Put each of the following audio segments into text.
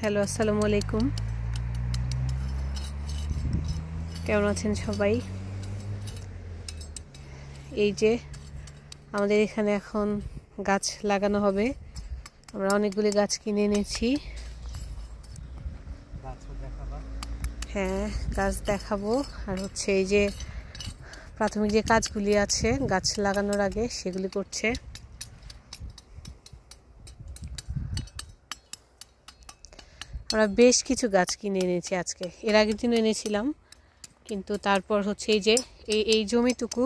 Hello, আসসালামু আলাইকুম। কেমন আছেন সবাই? এই যে আমাদের এখানে এখন গাছ লাগানো হবে। আমরা অনেকগুলি গাছ কিনে এনেছি। হ্যাঁ, গাছ দেখাবো। আর হচ্ছে এই যে প্রাথমিক যে কাজগুলি আছে গাছ লাগানোর আগে সেগুলি করছে। আমরা বেশ কিছু গাছ কিনে এনেছি আজকে। এর আগের দিনও এনেছিলাম, কিন্তু তারপর হচ্ছে এই যে এই জমিটুকু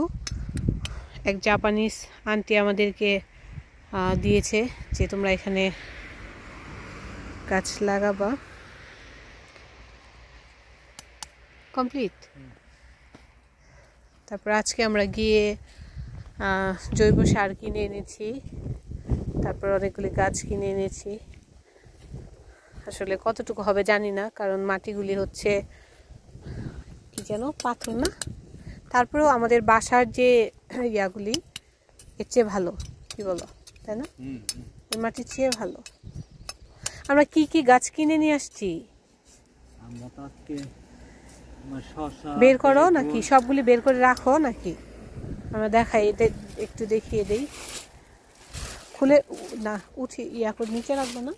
এক জাপানিজ আন্টি আমাদেরকে দিয়েছে যে তোমরা এখানে গাছ লাগাবা। কমপ্লিট। তারপর আজকে আমরা গিয়ে জৈব সার কিনে এনেছি, তারপর অনেকগুলি গাছ কিনে এনেছি। আসলে কতটুকু হবে জানি না, কারণ মাটিগুলি হচ্ছে কি যেন পাথর না। তারপরেও আমাদের বাসার যে ইয়াগুলি এর চেয়ে ভালো, কি বলো, তাই না? এই মাটির চেয়ে ভালো। আমরা কি কি গাছ কিনে নিয়ে আসছি বের করো নাকি? সবগুলি বের করে রাখো নাকি? আমরা দেখাই, এটা একটু দেখিয়ে দেই। খুলে না উঠি ইয়া করে নিচে রাখবো না,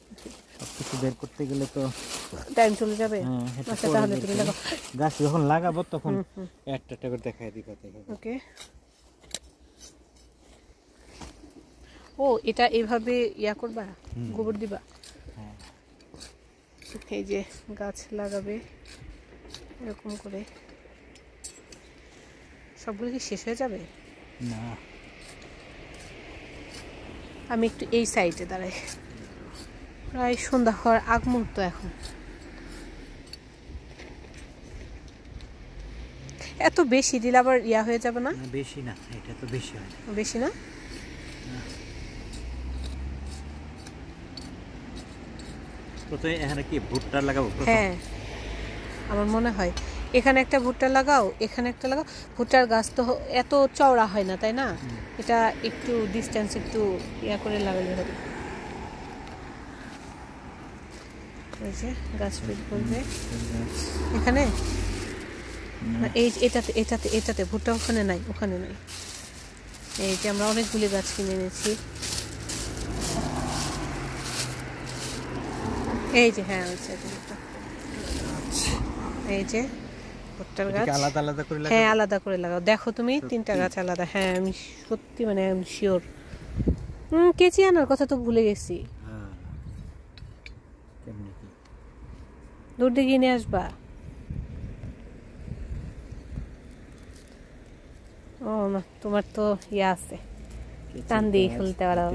সবকিছু বের করতে গেলে তো টাইম চলে যাবে। আচ্ছা, তাহলে তুমি লাগাও। গাছ যখন লাগাবো তখন একটা একটা করে দেখাই দিই। ওকে। ও, এটা এইভাবে ইয়া করবা, গোবর দিবা। এই যে গাছ লাগাবে এরকম করে। সবগুলো কি শেষ হয়ে যাবে? না, আমি একটু এই সাইডে দাঁড়াই। প্রায় সন্ধ্যা হওয়ার আগ মুহূর্ত এখন। এত বেশি দিলে আবার ইয়া হয়ে যাবে না? বেশি না, এটা তো বেশি হয় না। বেশি না? প্রথমে এখানে কি ভুট্টা লাগাবো? হ্যাঁ, আমার মনে হয় এখানে একটা ভুট্টা লাগাও, এখানে একটা লাগাও। ভুট্টার গাছ তো এত চওড়া হয় না, তাই না? এটা একটু ডিস্টেন্স একটু ইয়া করে লাগালে হবে। এই যে গাছ বের করবে এখানে, এই এটাতে এটাতে এটাতে ভুট্টা ওখানে নাই, ওখানে নাই। এই যে আমরা অনেকগুলি গাছ কিনে এনেছি। এই যে হ্যাঁ, এই যে ভুট্টার গাছ আলাদা আলাদা করে লাগাবো। হ্যাঁ, আলাদা করে লাগাও। দেখো তুমি, তিনটা গাছ আলাদা। হ্যাঁ, আমি সত্যি মানে আমি শিওর। কেচি আনার কথা তো ভুলে গেছি। দূর দিকে নিয়ে আসবা। ও না, তোমার তো ইয়ে আছে, টান দিয়ে ফেলতে পারো।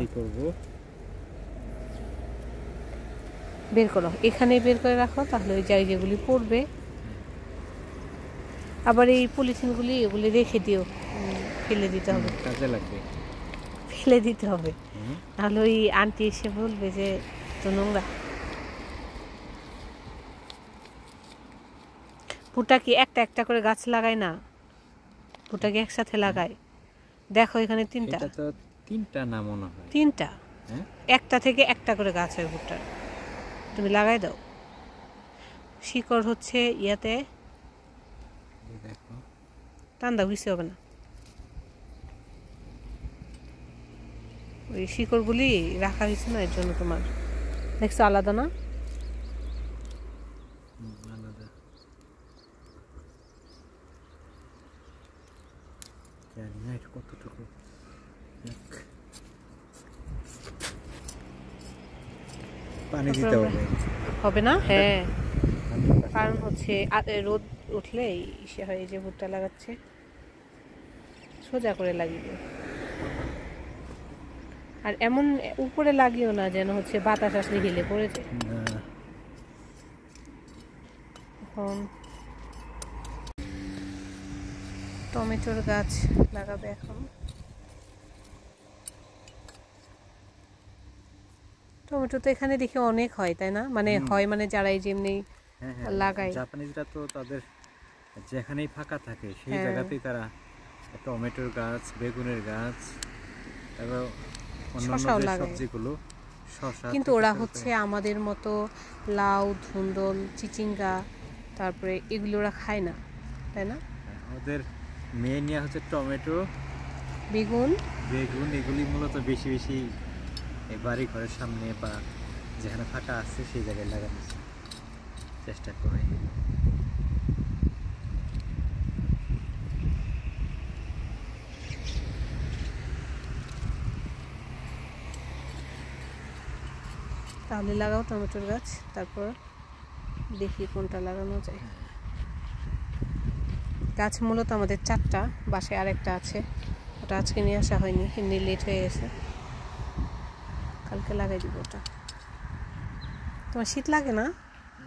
বের করো, এখানে বের করে রাখো, তাহলে ওই জায়গাগুলি পড়বে। আবার এই পলিথিনগুলি এগুলি রেখে দিও, ফেলে দিতে হবে, কাজে লাগবে, ফেলে দিতে হবে। তাহলে ওই আন্টি এসে বলবে যে তো নোংরা। ভুট্টা কি একটা একটা করে গাছ লাগায় না? ভুট্টা কি একসাথে লাগায়? দেখো এখানে তিনটা। এটা তো তিনটা না মনে হয়, তিনটা। একটা থেকে একটা করে গাছ হয় ভুট্টার। তুমি লাগাই দাও। শিকড় হচ্ছে ইয়াতে দেখো, টান দাও, কিছু হবে না। ওই শিকড়গুলি রাখা হয়েছে না, এর জন্য তোমার দেখছো আলাদা না? আলাদা। জানি না এটা কতটুকু পানি দিতে হবে। হবে না? হ্যাঁ, কারণ হচ্ছে রোদ উঠলে ইসে হয়। যে ভুট্টা লাগাচ্ছে সোজা করে লাগিয়ে, আর এমন উপরে লাগিও না যেন হচ্ছে বাতাস আসলে হিলে পড়েছে। এখন টমেটোর গাছ লাগাবে। এখন টমেটো তো এখানে দেখি অনেক হয়, তাই না? মানে হয় মানে যারা এই যেমনি লাগায়, জাপানিজরা তো তাদের যেখানেই ফাঁকা থাকে সেই জায়গাতেই তারা টমেটোর গাছ, বেগুনের গাছ, তারপর অন্যান্য যে সবজিগুলো শসা কিন্তু থেকে ওরা শুরু হচ্ছে করে- আমাদের মতো লাউ, ধুন্দল, চিচিঙ্গা, তারপরে এগুলো ওরা খায় না, তাই না? ওদের মেন ইয়া হচ্ছে টমেটো, বেগুন। বেগুন, এগুলি মূলত বেশি বেশি এই বাড়ি ঘরের সামনে বা যেখানে ফাঁকা আছে সেই জায়গায় লাগানোর চেষ্টা করে। তাহলে লাগাও টমেটোর গাছ, তারপর দেখি কোনটা লাগানো যায়। গাছ মূলত আমাদের 4টা, বাসায় আরেকটা আছে, ওটা আজকে নিয়ে আসা হয়নি, এমনি লেট হয়ে গেছে, কালকে লাগাই দিব ওটা। তোমার শীত লাগে না?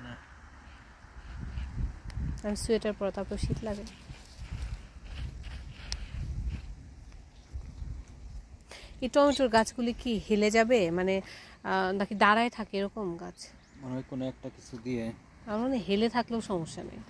না, আমি সোয়েটার পরো, তারপর শীত লাগে। এই টমেটোর গাছগুলি কি হেলে যাবে, মানে নাকি দাঁড়ায় থাকে এরকম গাছ? মনে হয় কোনো একটা কিছু দিয়ে আমার মনে হয় হেলে থাকলেও সমস্যা নেই।